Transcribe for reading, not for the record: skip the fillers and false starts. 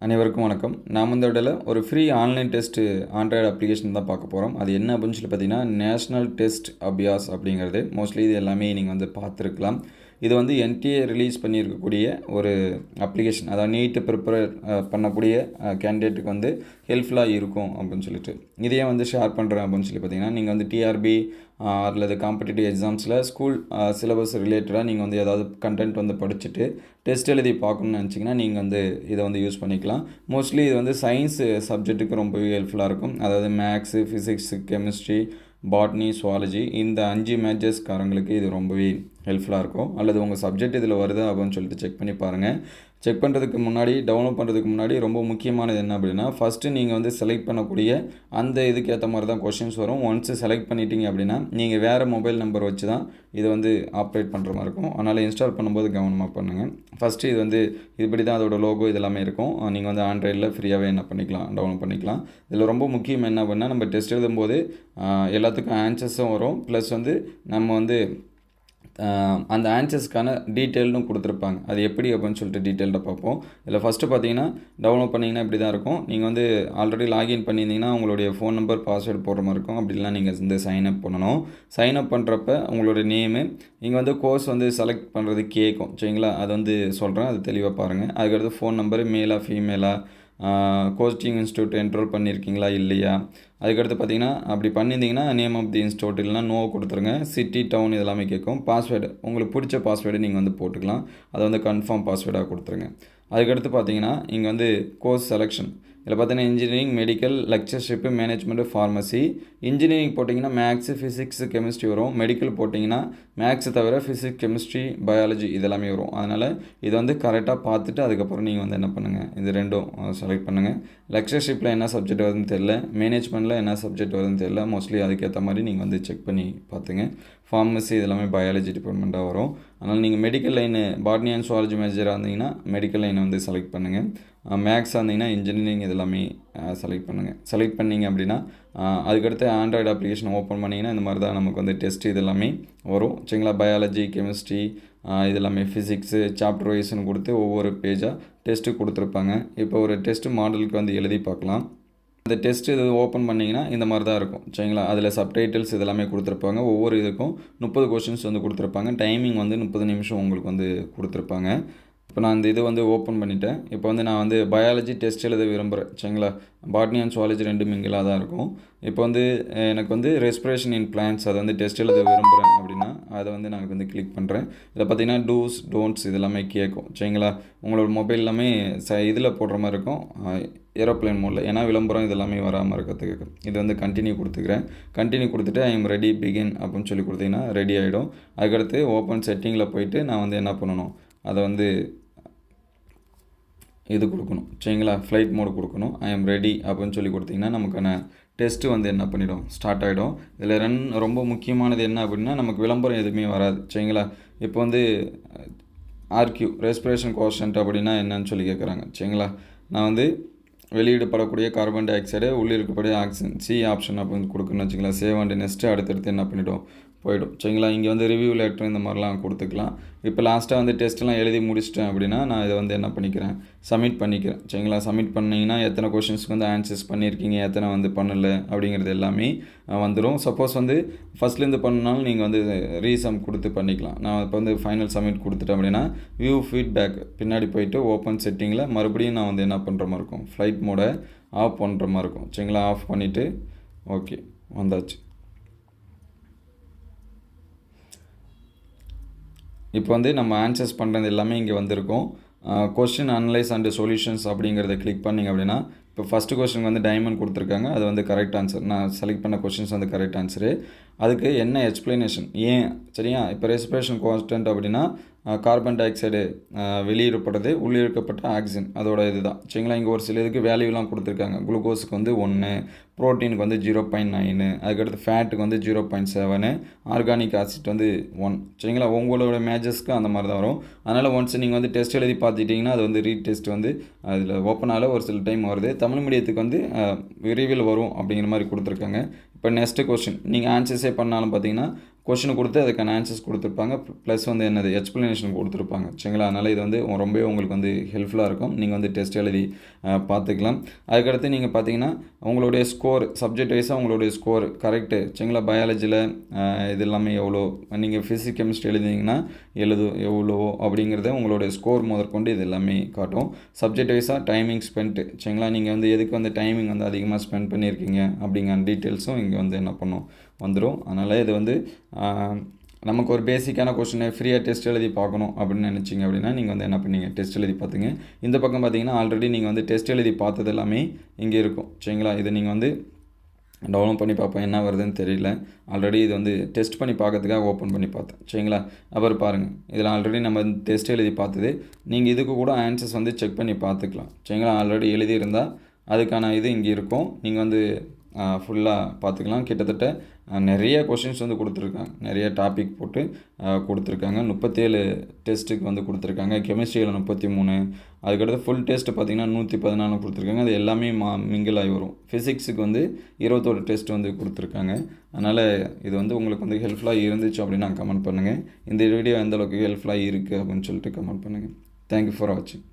அனைவருக்கும் வணக்கம். நாம் இந்த இடையில ஒரு free online test Android application தான் பார்க்க போகிறோம். அது என்ன அப்படின்னு சொல்லி பார்த்தீங்கன்னா, நேஷ்னல் டெஸ்ட் அபியாஸ் அப்படிங்கிறது. மோஸ்ட்லி இது எல்லாமே நீங்கள் வந்து பார்த்துருக்கலாம். இது வந்து என்டிஏ ரிலீஸ் பண்ணியிருக்கக்கூடிய ஒரு அப்ளிகேஷன். அதாவது நீட்டு ப்ரிப்பேர் பண்ணக்கூடிய கேண்டிடேட்டுக்கு வந்து ஹெல்ப்ஃபுல்லாக இருக்கும் அப்படின்னு சொல்லிட்டு. இதையே வந்து ஷேர் பண்ணுறேன் அப்படின்னு சொல்லி பார்த்தீங்கன்னா, நீங்கள் வந்து டிஆர்பி அல்லது காம்படிட்டிவ் எக்ஸாம்ஸில் ஸ்கூல் சிலபஸ் ரிலேட்டடாக நீங்கள் வந்து ஏதாவது கண்டென்ட் வந்து படிச்சுட்டு டெஸ்ட் எழுதி பார்க்கணுன்னு நினச்சிங்கன்னா நீங்கள் வந்து இதை வந்து யூஸ் பண்ணிக்கலாம். மோஸ்ட்லி இது வந்து சயின்ஸ் சப்ஜெக்ட்டுக்கு ரொம்பவே ஹெல்ப்ஃபுல்லாக இருக்கும். அதாவது maths, physics, chemistry, botany, zoology இந்த 5 மேஜர்ஸ்காரங்களுக்கு இது ரொம்பவே ஹெல்ப்ஃபுல்லாக இருக்கும். அல்லது உங்கள் சப்ஜெக்ட் இதில் வருதா அப்படின்னு சொல்லிட்டு செக் பண்ணி பாருங்கள். செக் பண்ணுறதுக்கு முன்னாடி, டவுன்லோட் பண்ணுறதுக்கு முன்னாடி ரொம்ப முக்கியமானது என்ன அப்படின்னா, ஃபஸ்ட்டு நீங்கள் வந்து செலக்ட் பண்ணக்கூடிய அந்த இதுக்கு ஏற்ற மாதிரி தான் கொஷின்ஸ் வரும். ஒன்ஸு செலக்ட் பண்ணிட்டீங்க அப்படின்னா நீங்கள் வேறு மொபைல் நம்பர் வச்சு தான் இதை வந்து ஆப்ரேட் பண்ணுற மாதிரி இருக்கும். அதனால் இன்ஸ்டால் பண்ணும்போது கவனமாக பண்ணுங்கள். ஃபஸ்ட்டு இது வந்து இப்படி தான் அதோட லோகோ இதெல்லாமே இருக்கும். நீங்கள் வந்து ஆண்ட்ராய்டில் ஃப்ரீயாகவே என்ன பண்ணிக்கலாம், டவுன்லோட் பண்ணிக்கலாம். இதில் ரொம்ப முக்கியம் என்ன அப்படின்னா, நம்ம டெஸ்ட் எழுதும்போது எல்லாத்துக்கும் ஆன்சர்ஸும் வரும். ப்ளஸ் வந்து நம்ம வந்து அந்த ஆன்சர்ஸ்க்கான டீட்டெயில்டும் கொடுத்துருப்பாங்க. அது எப்படி அப்படின்னு சொல்லிட்டு டீட்டெயில்டாக பார்ப்போம். இதில் ஃபஸ்ட்டு பார்த்தீங்கன்னா, டவுன்லோட் பண்ணிங்கன்னா இப்படி தான் இருக்கும். நீங்கள் வந்து ஆல்ரெடி லாகின் பண்ணியிருந்தீங்கன்னா உங்களுடைய ஃபோன் நம்பர், பாஸ்வேர்டு போடுற மாதிரி இருக்கும். அப்படிலாம் நீங்கள் வந்து சைன்அப் பண்ணணும். சைன்அப் பண்ணுறப்ப உங்களுடைய நேமு, இங்கே வந்து கோர்ஸ் வந்து செலக்ட் பண்ணுறது கேட்கும். சரிங்களா? அது வந்து சொல்கிறேன், அது தெளிவாக பாருங்கள். அதுக்கடுத்து ஃபோன் நம்பரு, மேலா ஃபீமேலா, கோச்சிங் இன்ஸ்டியூட் என்ரோல் பண்ணியிருக்கீங்களா இல்லையா, அதுக்கடுத்து பார்த்தீங்கன்னா அப்படி பண்ணியிருந்தீங்கன்னா நேம் ஆஃப் தி இன்ஸ்டியூட் இல்லைனா நோ கொடுத்துருங்க. சிட்டி, டவுன் இதெல்லாமே கேட்கும். பாஸ்வேர்டு உங்களுக்கு பிடிச்ச பாஸ்வேர்டு நீங்கள் வந்து போட்டுக்கலாம். அதை வந்து கன்ஃபார்ம் பாஸ்வேர்டாக கொடுத்துருங்க. அதுக்கடுத்து பார்த்தீங்கன்னா இங்கே வந்து கோர்ஸ் செலெக்ஷன். இதில் பார்த்தீங்கன்னா engineering, medical, lectureship, management, pharmacy. Engineering போட்டிங்கன்னா மேக்ஸு, ஃபிசிக்ஸு, கெமிஸ்ட்ரி வரும். மெடிக்கல் போட்டிங்கன்னா மேக்ஸை தவிர ஃபிசிக்ஸ், கெமிஸ்ட்ரி, பயாலஜி இதெல்லாமே வரும். அதனால் இது வந்து கரெக்டாக பார்த்துட்டு அதுக்கப்புறம் நீங்கள் வந்து என்ன பண்ணுங்கள், இது ரெண்டும் செலக்ட் பண்ணுங்கள். லெக்சர்ஷிப்பில் என்ன சப்ஜெக்ட் வருதுன்னு தெரியல, மேனேஜ்மெண்ட்டில் என்ன சப்ஜெக்ட் வருதுன்னு தெரியல. மோஸ்ட்லி அதுக்கேற்ற மாதிரி நீங்கள் வந்து செக் பண்ணி பார்த்துங்க. ஃபார்மசி இதெல்லாமே பயாலஜி டிபார்ட்மெண்ட்டாக வரும். அதனால் நீங்கள் medical line botany and zoology மேஜராக இருந்தீங்கன்னா மெடிக்கல் லைனை வந்து செலக்ட் பண்ணுங்கள். மேக்ஸாக இருந்தீங்கன்னா இன்ஜினியரிங் இதெல்லாமே செலக்ட் பண்ணுங்கள். செலக்ட் பண்ணிங்க அப்படின்னா அதுக்கடுத்து ஆண்ட்ராய்டு அப்ளிகேஷன் ஓப்பன் பண்ணிங்கன்னா இந்த மாதிரி தான் நமக்கு வந்து டெஸ்ட் இதெல்லாமே வரும். சரிங்களா? பயாலஜி, கெமிஸ்ட்ரி இதெல்லாமே, ஃபிசிக்ஸு சாப்டர் வைஸ்னு கொடுத்து ஒவ்வொரு பேஜாக டெஸ்ட்டு கொடுத்துருப்பாங்க. இப்போ ஒரு டெஸ்ட்டு மாடலுக்கு வந்து எழுதி பார்க்கலாம். இந்த டெஸ்ட் இது ஓப்பன் பண்ணிங்கன்னா இந்த மாதிரி தான் இருக்கும். சரிங்களா? அதில் சப்டைட்டில்ஸ் இதெல்லாமே கொடுத்துருப்பாங்க. ஒவ்வொரு இதுக்கும் 30 கொஷின்ஸ் வந்து கொடுத்துருப்பாங்க. டைமிங் வந்து 30 நிமிஷம் உங்களுக்கு வந்து கொடுத்துருப்பாங்க. இப்போ நான் இந்த இது வந்து ஓப்பன் பண்ணிட்டேன். இப்போ வந்து நான் வந்து பயாலஜி டெஸ்ட் எழுத விரும்புகிறேன். சரிங்களா? பாட்னி அண்ட் சுவாலஜி 2 மிங்கிலாக தான் இருக்கும். இப்போ வந்து எனக்கு வந்து ரெஸ்பிரேஷன் இன் பிளான்ட்ஸ் அதை வந்து டெஸ்ட் எழுத விரும்புகிறேன் அப்படின்னா அதை வந்து நான் வந்து கிளிக் பண்ணுறேன். இதில் பார்த்தீங்கன்னா டூஸ், டோன்ட்ஸ் இதெல்லாமே கேட்கும். சரிங்களா? உங்களோட மொபைல் எல்லாமே இதில் போடுற மாதிரி இருக்கும், ஏரோப்ளேன் மோடில். ஏன்னா விளம்பரம் இதெல்லாமே வராமல் இருக்கிறதுக்கு. இது வந்து கண்டினியூ கொடுத்துக்கிறேன். கண்டினியூ கொடுத்துட்டு ஐ எம் ரெடி பிகின் அப்படின்னு சொல்லி கொடுத்தீங்கன்னா ரெடி ஆகிடும். அதுக்கடுத்து ஓப்பன் செட்டிங்கில் போயிட்டு நான் வந்து என்ன பண்ணணும், அதை வந்து இது கொடுக்கணும். சரிங்களா? ஃப்ளைட் மோடு கொடுக்கணும். ஐ எம் ரெடி அப்படின்னு சொல்லி கொடுத்தீங்கன்னா நமக்கான டெஸ்ட்டு வந்து என்ன பண்ணிடும், ஸ்டார்ட் ஆகிடும். இதில் ரொம்ப முக்கியமானது என்ன அப்படின்னா, நமக்கு விளம்பரம் எதுவுமே வராது. சரிங்களா? இப்போ வந்து ஆர்கியூ ரெஸ்பிரேஷன் கோஷன்ட் அப்படின்னா என்னன்னு சொல்லி கேட்குறாங்க. சரிங்களா? நான் வந்து வெளியிடப்படக்கூடிய கார்பன் டை ஆக்சைடு, உள்ளிருக்கக்கூடிய ஆக்சிஜன், சி ஆப்ஷன் அப்படின்னு கொடுக்கணும்னு வச்சுக்கலாம். சேவ் அண்ட் நெக்ஸ்ட்டு அடுத்தடுத்து என்ன பண்ணிவிடும், போயிடும். சரிங்களா? இங்கே வந்து ரிவ்யூ லெட்டர் இந்த மாதிரிலாம் கொடுத்துக்கலாம். இப்போ லாஸ்ட்டாக வந்து டெஸ்ட்லாம் எழுதி முடிச்சிட்டேன் அப்படின்னா நான் இதை வந்து என்ன பண்ணிக்கிறேன், சப்மிட் பண்ணிக்கிறேன். சரிங்களா? சப்மிட் பண்ணிங்கன்னா எத்தனை கொஷின்ஸ்க்கு வந்து ஆன்சர்ஸ் பண்ணியிருக்கீங்க, எத்தனை வந்து பண்ணலை அப்படிங்கிறது எல்லாமே வந்துடும். சப்போஸ் வந்து ஃபஸ்ட்லேருந்து பண்ணாலும் நீங்கள் வந்து ரீசம் கொடுத்து பண்ணிக்கலாம். நான் இப்போ வந்து ஃபைனல் சப்மிட் கொடுத்துட்டேன் அப்படின்னா வியூ ஃபீட்பேக் பின்னாடி போயிட்டு ஓப்பன் செட்டிங்கில் மறுபடியும் நான் வந்து என்ன பண்ணுற மாதிரி இருக்கும், ஃப்ளைட் மோடை ஆஃப் பண்ணுற மாதிரி இருக்கும். சரிங்களா? ஆஃப் பண்ணிவிட்டு ஓகே வந்தாச்சு. இப்போ வந்து நம்ம ஆன்சர்ஸ் பண்ணுறது எல்லாமே இங்கே வந்திருக்கும். கொஸ்டின் அனலைஸ் அண்ட் சொல்யூஷன்ஸ் அப்படிங்கிறத கிளிக் பண்ணிங்க அப்படின்னா இப்போ ஃபஸ்ட்டு கொஸ்டின் வந்து டைமண்ட் கொடுத்துருக்காங்க. அது வந்து கரெக்ட் ஆன்சர். நான் செலக்ட் பண்ண கொஸ்டின்ஸ் வந்து கரெக்ட் ஆன்சரு. அதுக்கு என்ன எக்ஸ்ப்ளனேஷன் ஏன், சரியா? இப்போ ரெஸ்பிரேஷன் கான்ஸ்டன்ட் அப்படின்னா கார்பன் டை ஆக்சைடு வெளியிடப்படுறது, உள்ளிருக்கப்பட்ட ஆக்சிஜன் அதோட இதுதான். சரிங்களா? இங்கே ஒரு சில இதுக்கு வேல்யூலாம் கொடுத்துருக்காங்க. குளுக்கோஸுக்கு வந்து 1, ப்ரோட்டீனுக்கு வந்து 0.9, அதுக்கடுத்து ஃபேட்டுக்கு வந்து 0.7, ஆர்கானிக் ஆசிட் வந்து 1. சரிங்களா? உங்களோட மேஜர்ஸ்க்கு அந்த மாதிரி தான் வரும். அதனால் ஒன்ஸ் நீங்கள் வந்து டெஸ்ட் எழுதி பார்த்துட்டிங்கன்னா அது வந்து ரீடெஸ்ட் வந்து அதில் ஓப்பனால ஒரு சில டைம் வருது. தமிழ் மீடியத்துக்கு வந்து விரைவில் வரும் அப்படிங்கிற மாதிரி கொடுத்துருக்காங்க. இப்போ நெக்ஸ்ட்டு கொஸ்டின் நீங்கள் ஆன்சர்ஸே பண்ணாலும் பார்த்தீங்கன்னா கொஷின் கொடுத்து அதுக்கான ஆன்சர்ஸ் கொடுத்துருப்பாங்க, ப்ளஸ் வந்து என்னது எக்ஸ்ப்ளனேஷன் கொடுத்துருப்பாங்க. சரிங்களா? அதனால் இது வந்து ரொம்பவே உங்களுக்கு வந்து ஹெல்ப்ஃபுல்லாக இருக்கும். நீங்கள் வந்து டெஸ்ட் எழுதி பார்த்துக்கலாம். அதுக்கடுத்து நீங்கள் பார்த்தீங்கன்னா உங்களுடைய ஸ்கோர் சப்ஜெக்ட் வைஸாக உங்களுடைய ஸ்கோர் கரெக்டு. சரிங்களா? பயாலஜியில் இது எல்லாமே எவ்வளோ, நீங்கள் ஃபிசிக்ஸ் கெமிஸ்ட்ரி எழுதிங்கன்னா எவ்வளோ அப்படிங்கிறத உங்களுடைய ஸ்கோர் முதற்கொண்டு இது எல்லாமே காட்டும். சப்ஜெக்ட் வைஸாக டைமிங் ஸ்பென்ட்டு. சரிங்களா? நீங்கள் வந்து எதுக்கு வந்து டைமிங் வந்து அதிகமாக ஸ்பெண்ட் பண்ணியிருக்கீங்க அப்படிங்கிற டீட்டெயில்ஸும் இங்கே வந்து என்ன பண்ணும் வந்துடும். அதனால் இது வந்து நமக்கு ஒரு பேசிக்கான கொஸ்டினை ஃப்ரீயாக டெஸ்ட் எழுதி பார்க்கணும் அப்படின்னு நினச்சிங்க அப்படின்னா நீங்கள் வந்து என்ன பண்ணீங்க, டெஸ்ட் எழுதி பார்த்துங்க. இந்த பக்கம் பார்த்தீங்கன்னா ஆல்ரெடி நீங்கள் வந்து டெஸ்ட் எழுதி பார்த்தது எல்லாமே இங்கே இருக்கும். சரிங்களா? இதை நீங்கள் வந்து டவுன்லோட் பண்ணி பார்ப்போம், என்ன வருதுன்னு தெரியல. ஆல்ரெடி இது வந்து டெஸ்ட் பண்ணி பார்க்கறதுக்காக ஓப்பன் பண்ணி பார்த்தேன். சரிங்களா? அப்புறம் பாருங்கள், இதில் ஆல்ரெடி நம்ம டெஸ்ட் எழுதி பார்த்தது. நீங்கள் இதுக்கு கூட ஆன்சர்ஸ் வந்து செக் பண்ணி பார்த்துக்கலாம். சரிங்களா? ஆல்ரெடி எழுதியிருந்தால் அதுக்கான இது இங்கே இருக்கும். நீங்கள் வந்து ஃபுல்லாக பார்த்துக்கலாம். கிட்டத்தட்ட நிறைய கொஷின்ஸ் வந்து கொடுத்துருக்காங்க, நிறைய டாபிக் போட்டு கொடுத்துருக்காங்க. 37 டெஸ்ட்டுக்கு வந்து கொடுத்துருக்காங்க. கெமிஸ்ட்ரியில் 33, அதுக்கடுத்து ஃபுல் டெஸ்ட்டு பார்த்திங்கன்னா 114 கொடுத்துருக்காங்க. அது எல்லாமே மிங்கிள் ஆகி வரும். ஃபிசிக்ஸுக்கு வந்து 21 டெஸ்ட் வந்து கொடுத்துருக்காங்க. அதனால் இது வந்து உங்களுக்கு வந்து ஹெல்ப்ஃபுல்லாக இருந்துச்சு அப்படின்னா கமெண்ட் பண்ணுங்கள். இந்த வீடியோ எந்த அளவுக்கு ஹெல்ப்ஃபுல்லாக இருக்குது அப்படின்னு சொல்லிட்டு கமெண்ட் பண்ணுங்கள். தேங்க்யூ ஃபார் வாட்சிங்.